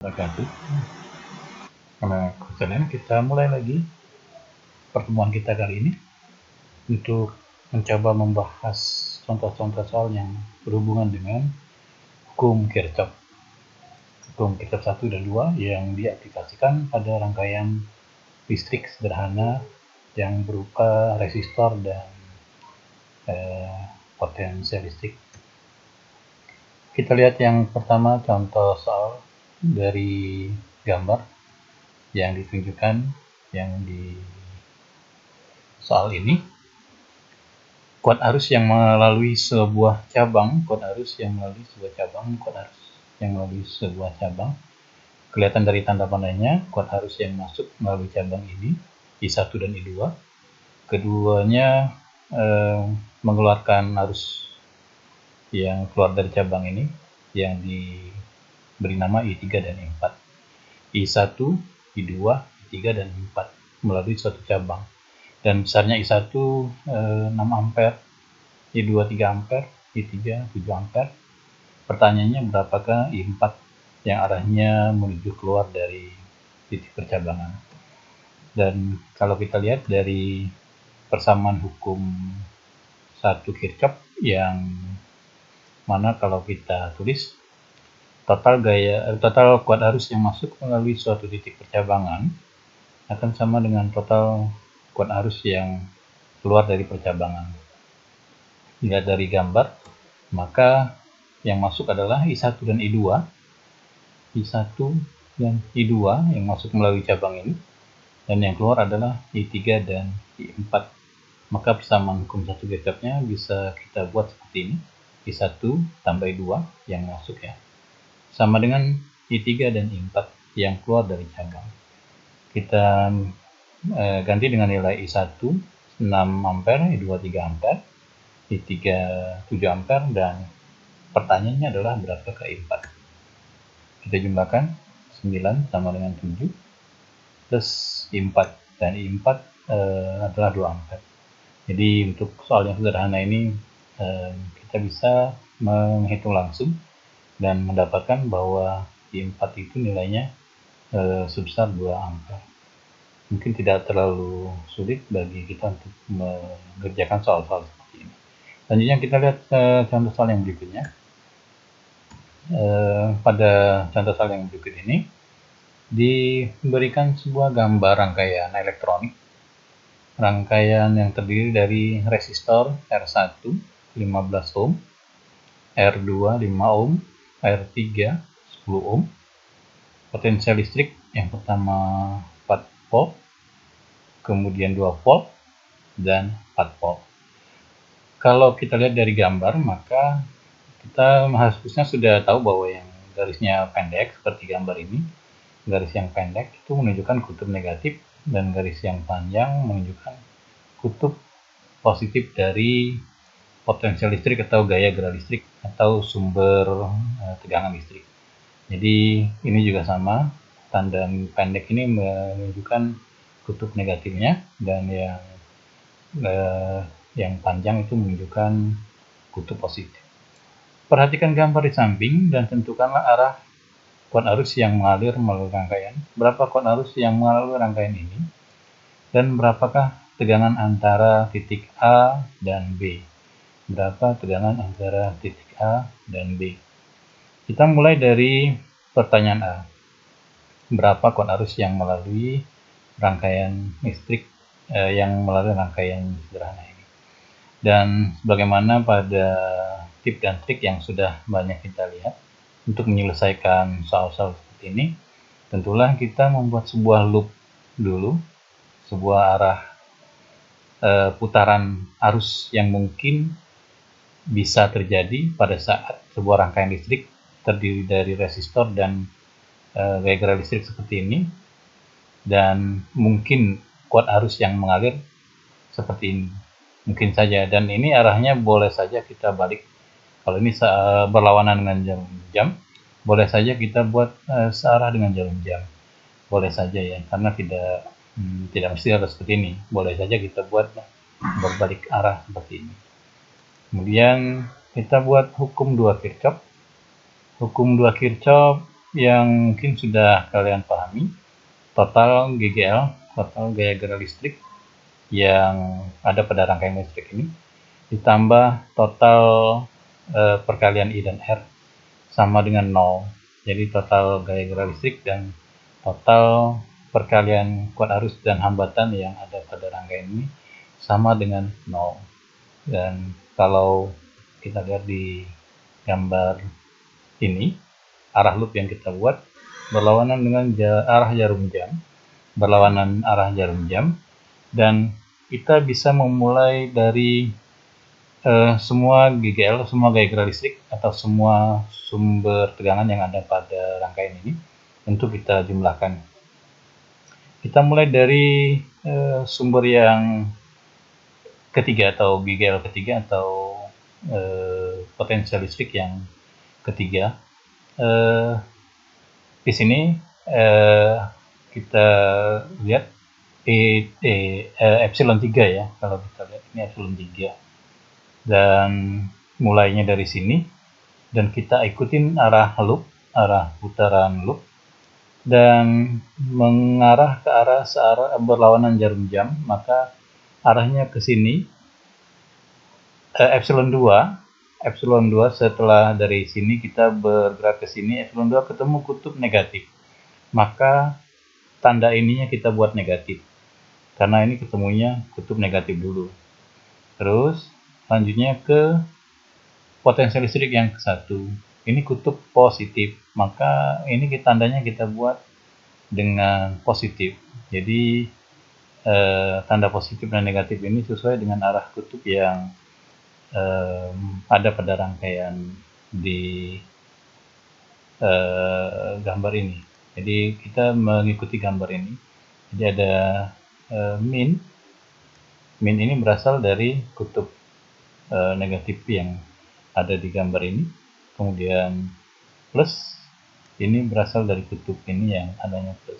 wabarakatuh. Karena kemudian kita mulai lagi pertemuan kita kali ini untuk mencoba membahas contoh-contoh soal yang berhubungan dengan hukum Kirchhoff. Hukum Kirchhoff 1 dan 2 yang diaplikasikan pada rangkaian listrik sederhana yang berupa resistor dan potensial listrik. Kita lihat yang pertama contoh soal dari gambar yang ditunjukkan yang di soal ini. Kuat arus yang melalui sebuah cabang, kelihatan dari tanda pandainya, kuat arus yang masuk melalui cabang ini, I1 dan I2. Keduanya mengeluarkan arus yang keluar dari cabang ini, yang diberi nama I3 dan I4. I1, I2, I3, dan I4 melalui suatu cabang. Dan besarnya I1 6 ampere, I2 3 ampere, I3 7 ampere. Pertanyaannya berapakah I4 yang arahnya menuju keluar dari titik percabangan. Dan kalau kita lihat dari persamaan hukum 1 Kirchhoff yang mana kalau kita tulis total kuat arus yang masuk melalui suatu titik percabangan akan sama dengan total kuat arus yang keluar dari percabangan. Dilihat dari gambar, maka yang masuk adalah I1 dan I2. I1 dan I2 yang masuk melalui cabang ini, dan yang keluar adalah I3 dan I4. Maka persamaan hukum 1 Kirchhoff-nya bisa kita buat seperti ini. I1 tambah I2 yang masuk ya, sama dengan I3 dan I4 yang keluar dari cabang. Kita ganti dengan nilai I1 6 ampere, I2 3 ampere, I3 7 ampere, dan pertanyaannya adalah berapakah I4. Kita jumlahkan 9 sama dengan 7 plus I4, dan I4 adalah 2 ampere. Jadi untuk soal yang sederhana ini kita bisa menghitung langsung dan mendapatkan bahwa I4 itu nilainya sebesar 2 ampere. Mungkin tidak terlalu sulit bagi kita untuk mengerjakan soal-soal seperti ini. Selanjutnya kita lihat contoh soal yang berikutnya. Pada contoh soal yang berikut ini diberikan sebuah gambar rangkaian elektronik. Rangkaian yang terdiri dari resistor R1 15 ohm, R2 5 ohm, R3 10 ohm, potensial listrik yang pertama 4 volt, kemudian 2 volt, dan 4 volt. Kalau kita lihat dari gambar, maka kita harusnya sudah tahu bahwa yang garisnya pendek seperti gambar ini, garis yang pendek itu menunjukkan kutub negatif, dan garis yang panjang menunjukkan kutub positif dari potensial listrik atau gaya gerak listrik atau sumber tegangan listrik. Jadi ini juga sama, tanda pendek ini menunjukkan kutub negatifnya, dan yang panjang itu menunjukkan kutub positif. Perhatikan gambar di samping dan tentukanlah arah kuat arus yang mengalir melalui rangkaian. Berapa kuat arus yang melalui rangkaian ini, dan berapakah tegangan antara titik A dan B. Berapa tegangan antara titik A dan B. Kita mulai dari pertanyaan A. Berapa kuat arus yang melalui rangkaian listrik yang melalui rangkaian sederhana ini. Dan bagaimana pada tip dan trik yang sudah banyak kita lihat untuk menyelesaikan soal-soal seperti ini, tentulah kita membuat sebuah loop dulu, sebuah arah putaran arus yang mungkin bisa terjadi pada saat sebuah rangkaian listrik terdiri dari resistor dan gaya gerak listrik seperti ini, dan mungkin kuat arus yang mengalir seperti ini, mungkin saja. Dan ini arahnya boleh saja kita balik. Kalau ini berlawanan dengan jam, boleh saja kita buat searah dengan jarum jam, boleh saja ya, karena tidak mesti harus seperti ini. Boleh saja kita buat berbalik arah seperti ini. Kemudian kita buat hukum 2 Kirchhoff. Hukum 2 Kirchhoff yang mungkin sudah kalian pahami, total GGL, total gaya gerak listrik yang ada pada rangkaian listrik ini, ditambah total perkalian I dan R sama dengan 0. Jadi total gaya gerak listrik dan total perkalian kuat arus dan hambatan yang ada pada rangkaian ini sama dengan 0. Dan kalau kita lihat di gambar ini, arah loop yang kita buat berlawanan dengan arah jarum jam, dan kita bisa memulai dari semua GGL, semua gaya gerak listrik atau semua sumber tegangan yang ada pada rangkaian ini untuk kita jumlahkan. Kita mulai dari sumber yang ketiga atau GGL ketiga atau potensial listrik yang ketiga. Di sini kita lihat epsilon 3 ya, kalau kita lihat ini epsilon 3, dan mulainya dari sini dan kita ikutin arah loop, arah putaran loop, dan mengarah ke arah searah berlawanan jarum jam, maka arahnya ke sini. Epsilon 2 setelah dari sini kita bergerak ke sini, epsilon 2 ketemu kutub negatif, maka tanda ininya kita buat negatif karena ini ketemunya kutub negatif dulu. Terus lanjutnya ke potensial listrik yang ke-1, ini kutub positif, maka ini tandanya kita buat dengan positif. Jadi tanda positif dan negatif ini sesuai dengan arah kutub yang ada pada rangkaian di gambar ini. Jadi kita mengikuti gambar ini. Jadi ada min ini berasal dari kutub negatif yang ada di gambar ini, kemudian plus ini berasal dari kutub ini yang adanya plus,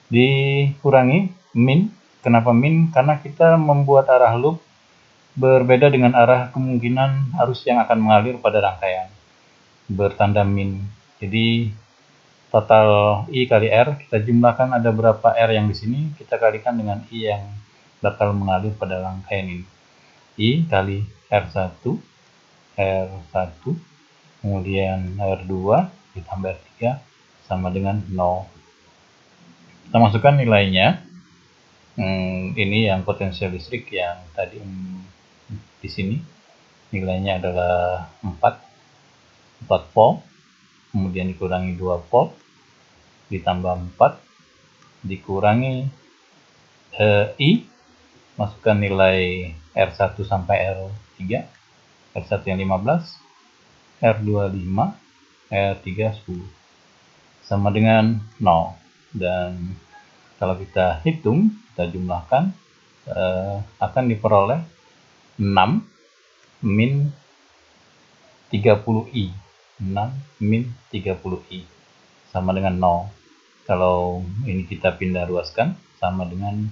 dikurangi min. Kenapa min? Karena kita membuat arah loop berbeda dengan arah kemungkinan arus yang akan mengalir pada rangkaian, bertanda min. Jadi total I kali R, kita jumlahkan ada berapa R yang di sini, kita kalikan dengan I yang bakal mengalir pada rangkaian ini. I kali R1, kemudian R2 ditambah R3 sama dengan 0. Kita masukkan nilainya. Ini yang potensial listrik yang tadi di sini nilainya adalah 4 volt, kemudian dikurangi 2 volt ditambah 4 dikurangi I, masukkan nilai R1 sampai R3, R1 yang 15, R2 5, R3 10 sama dengan 0. Dan kalau kita hitung, kita jumlahkan, akan diperoleh 6 min 30I, 6 min 30I sama dengan 0. Kalau ini kita pindah ruaskan, sama dengan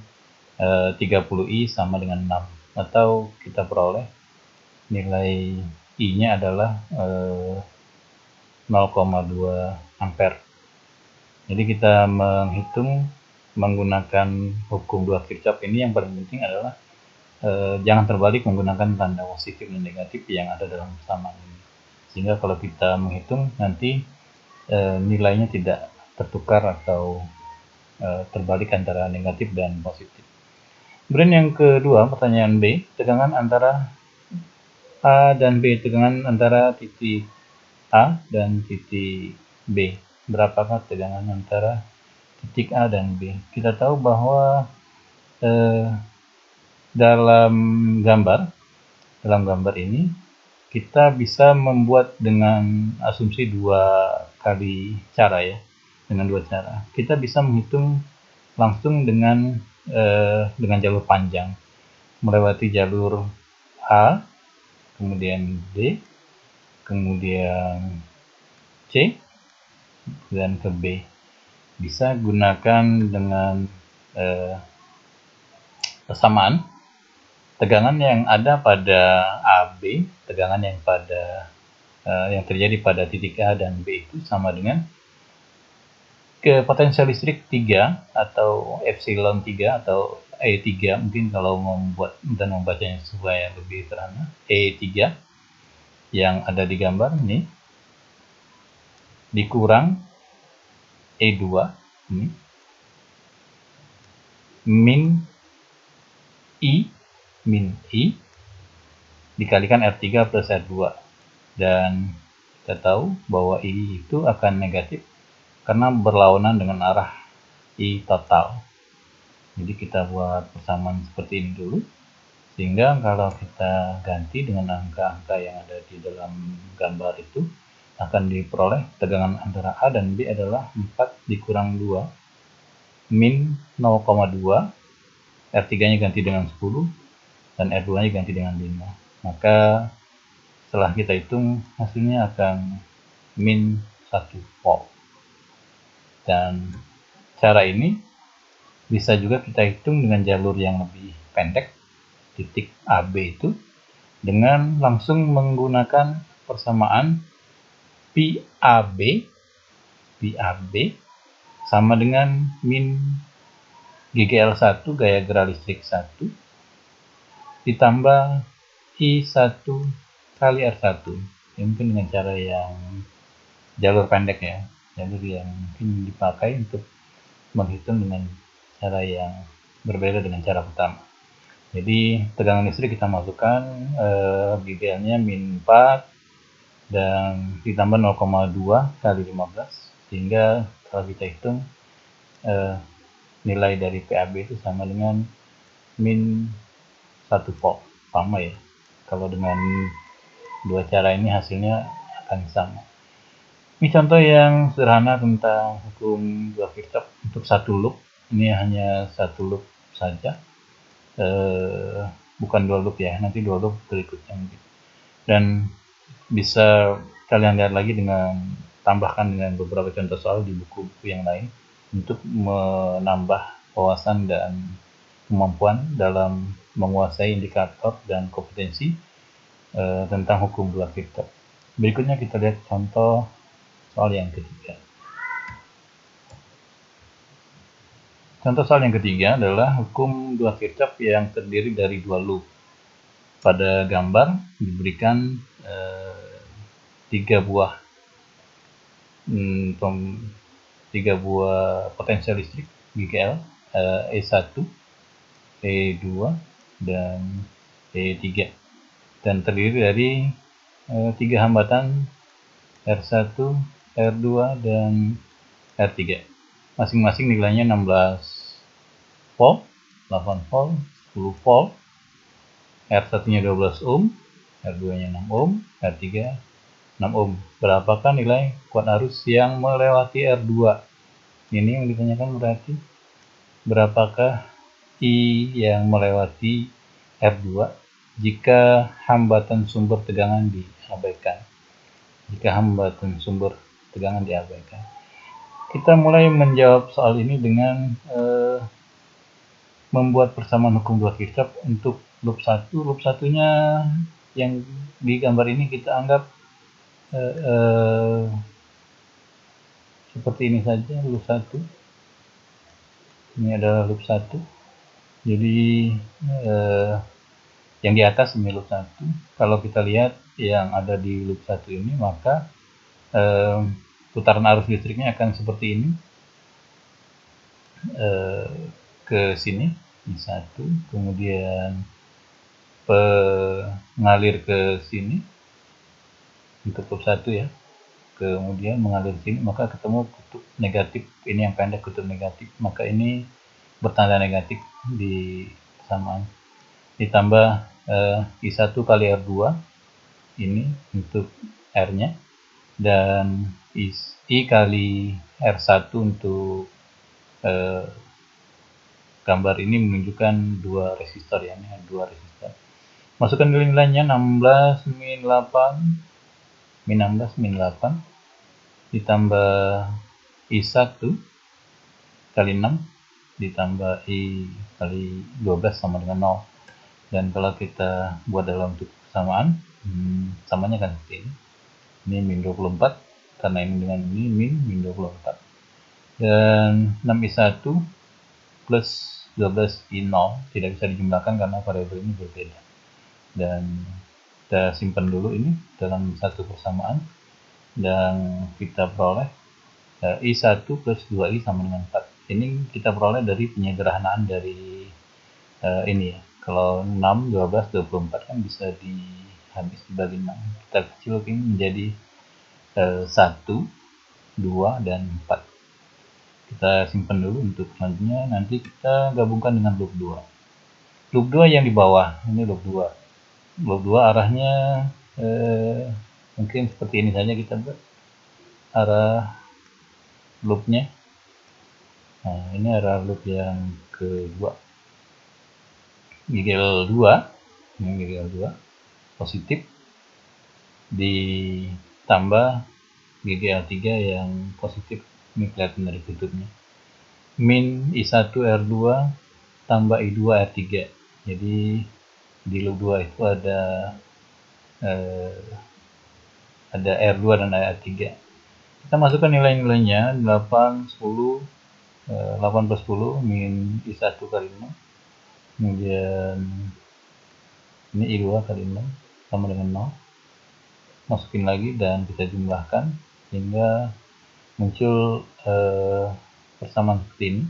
30I sama dengan 6, atau kita peroleh nilai I nya adalah 0,2 ampere. Jadi kita menghitung menggunakan hukum 2 Kirchhoff ini, yang paling penting adalah jangan terbalik menggunakan tanda positif dan negatif yang ada dalam persamaan ini, sehingga kalau kita menghitung nanti nilainya tidak tertukar atau terbalik antara negatif dan positif. Kemudian yang kedua, pertanyaan B, tegangan antara A dan B, tegangan antara titik A dan titik B. Berapakah tegangan antara titik A dan B? Kita tahu bahwa dalam gambar ini kita bisa membuat dengan asumsi dua kali cara ya, dengan dua cara. Kita bisa menghitung langsung dengan jalur panjang, melewati jalur A, kemudian B, kemudian C, dan ke B. Bisa gunakan dengan persamaan tegangan yang ada pada AB, tegangan yang terjadi pada titik A dan B itu sama dengan ke potensial listrik 3 atau epsilon 3 atau E3 mungkin kalau membuat dan membacanya supaya lebih sederhana, E3 yang ada di gambar ini dikurang E2 ini min I dikalikan R3 plus R2, dan kita tahu bahwa I itu akan negatif karena berlawanan dengan arah I total. Jadi kita buat persamaan seperti ini dulu, sehingga kalau kita ganti dengan angka-angka yang ada di dalam gambar itu akan diperoleh tegangan antara A dan B adalah 4 dikurang 2 min 0,2, R3 nya ganti dengan 10 dan R2 nya ganti dengan 5. Maka setelah kita hitung hasilnya akan min 1 volt. Dan cara ini bisa juga kita hitung dengan jalur yang lebih pendek, titik AB itu, dengan langsung menggunakan persamaan PAB sama dengan min GGL1 gaya gerak listrik 1 ditambah I1 kali R1. Ya, mungkin dengan cara yang jalur pendek ya, jalur yang mungkin dipakai untuk menghitung dengan cara yang berbeda dengan cara pertama. Jadi tegangan listrik kita masukkan, GGL-nya min 4 dan ditambah 0,2 kali 15, sehingga kalau kita hitung nilai dari PAB itu sama dengan min 1 volt. Sama ya, kalau dengan dua cara ini hasilnya akan sama. Ini contoh yang sederhana tentang hukum 2 Kirchhoff untuk satu loop. Ini hanya satu loop saja, bukan dua loop ya, nanti dua loop berikutnya mungkin. Dan bisa kalian lihat lagi dengan tambahkan dengan beberapa contoh soal di buku-buku yang lain untuk menambah wawasan dan kemampuan dalam menguasai indikator dan kompetensi tentang hukum 2 Kirchhoff. Berikutnya kita lihat contoh soal yang ketiga. Contoh soal yang ketiga adalah hukum 2 Kirchhoff yang terdiri dari dua loop. Pada gambar diberikan 3 buah potensial listrik GGL, E1, E2, dan E3, dan terdiri dari 3 hambatan R1, R2, dan R3. Masing-masing nilainya 16 volt, 8 volt, 10 volt, R1-nya 12 ohm, R2-nya 6 ohm, R3 6 ohm. Berapakah nilai kuat arus yang melewati R2? Ini yang ditanyakan, berarti berapakah I yang melewati R2 jika hambatan sumber tegangan diabaikan. Kita mulai menjawab soal ini dengan membuat persamaan hukum 2 Kirchhoff untuk loop 1. Loop 1-nya yang di gambar ini kita anggap seperti ini saja, loop 1. Ini adalah loop 1. Jadi yang di atas ini loop 1. Kalau kita lihat yang ada di loop 1 ini, maka putaran arus listriknya akan seperti ini, ke sini di 1, kemudian mengalir ke sini untuk loop 1 ya, kemudian mengalir sini, maka ketemu kutub negatif. Ini yang pendek, kutub negatif, maka ini bertanda negatif di persamaan. Ditambah I1 kali R2 ini untuk R nya, dan I kali R1 untuk gambar ini menunjukkan dua resistor ya, ini ada dua resistor. Masukkan nilai-nilainya 16 min 8 ditambah I1 kali 6 ditambah I kali 12 sama dengan 0. Dan kalau kita buat dalam bentuk persamaan, samanya kan seperti ini min 24, karena ini dengan ini min 24. Dan 6i1 plus 12i0 tidak bisa dijumlahkan karena variabel ini berbeda. Dan kita simpan dulu ini dalam satu persamaan, dan kita peroleh i1 plus 2i sama dengan 4. Ini kita peroleh dari penyederhanaan dari ini ya. Kalau 6, 12, 24 kan bisa habis dibagi 6. Kita kecilkan menjadi 1, 2, dan 4. Kita simpan dulu untuk selanjutnya. Nanti kita gabungkan dengan loop 2. Loop 2 yang di bawah, ini loop 2. Loop 2 arahnya mungkin seperti ini saja kita buat arah loopnya. Nah, ini arah loop yang kedua. GGL 2, ini GGL 2 positif ditambah GGL 3 yang positif. Ini kelihatan dari kutubnya. Min I1 R2 tambah I2 R3. Jadi di loop 2 itu ada R2 dan R3. Kita masukkan nilai-nilainya 8, 10, 8 plus 10 min I1 kali 6, kemudian ini I2 kali 6 sama dengan 0. Masukin lagi dan kita jumlahkan sehingga muncul persamaan seperti ini.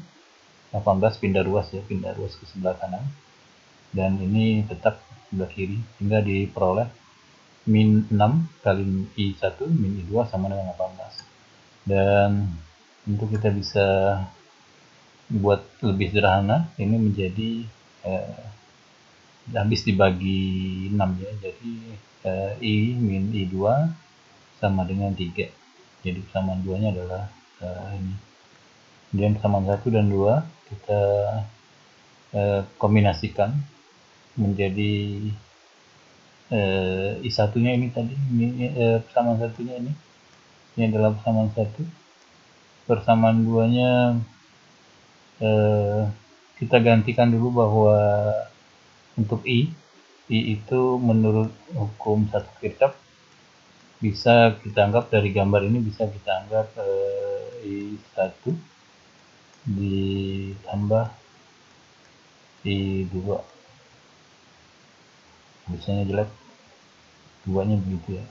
18 pindah ruas ya, pindah ruas ke sebelah kanan, dan ini tetap sebelah kiri, sehingga diperoleh min 6 kali I1 min I2 sama dengan 18. Dan untuk kita bisa buat lebih sederhana, ini menjadi habis dibagi 6 ya, jadi I min I2 sama dengan 3. Jadi persamaan 2 nya adalah ini. Kemudian persamaan 1 dan 2 kita kombinasikan menjadi I1 nya ini tadi, ini persamaan 1 nya ini adalah persamaan 1. Persamaan 2 nya kita gantikan dulu bahwa untuk I itu menurut hukum satu Kirchhoff bisa kita anggap dari gambar ini, bisa kita anggap I1 ditambah I2. Tulisannya jelek, 2 nya begitu ya.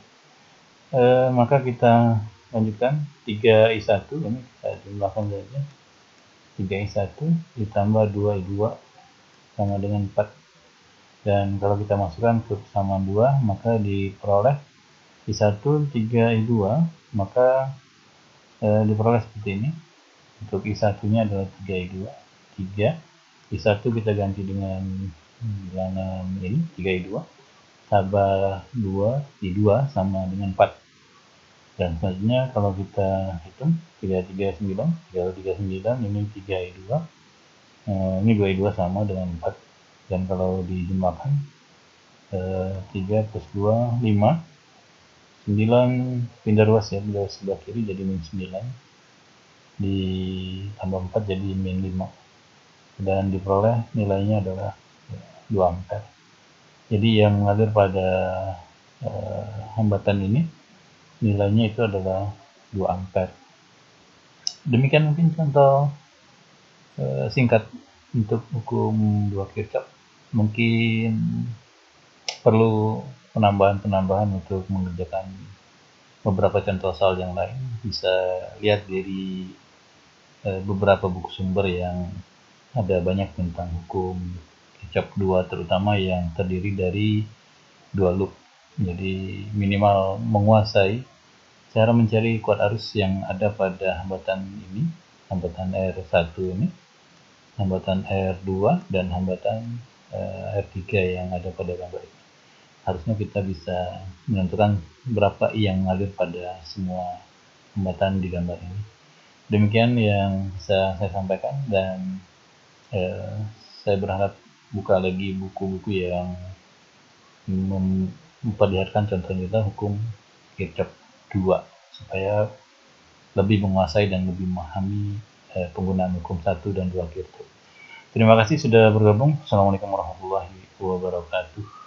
Maka kita lanjutkan 3I1, ini kita jumlahkan saja. 3I1 ditambah 2I2 sama dengan 4. Dan kalau kita masukkan ke persamaan 2, maka diperoleh I1 3I2, maka diperoleh seperti ini. Untuk I1 nya adalah 3I2, 3. I1 kita ganti dengan bilangan ini 3I2, tambah 2 I2 sama dengan 4. Dan selanjutnya kalau kita hitung 339, 339 ini 3I2, ini 2I2 sama dengan 4. Dan kalau dijumlahkan 3 plus 2, 5, 9 pindah ruas ya, pindah sebelah kiri jadi min 9, ditambah 4 jadi min 5, dan diperoleh nilainya adalah 2 ampere. Jadi yang mengalir pada hambatan ini nilainya itu adalah 2 ampere. Demikian mungkin contoh singkat untuk hukum 2 Kirchhoff. Mungkin perlu penambahan untuk mengerjakan beberapa contoh soal yang lain. Bisa lihat dari beberapa buku sumber yang ada banyak tentang hukum Kirchhoff 2, terutama yang terdiri dari 2 loop. Jadi minimal menguasai cara mencari kuat arus yang ada pada hambatan ini, hambatan R1 ini, hambatan R2, dan hambatan R3 yang ada pada gambar ini. Harusnya kita bisa menentukan berapa I yang mengalir pada semua hambatan di gambar ini. Demikian yang bisa saya sampaikan, dan saya berharap buka lagi buku-buku yang memperlihatkan contoh-contoh hukum Kirchhoff 2 supaya lebih menguasai dan lebih memahami penggunaan hukum 1 dan 2 Kirchhoff. Terima kasih sudah bergabung. Assalamualaikum warahmatullahi wabarakatuh.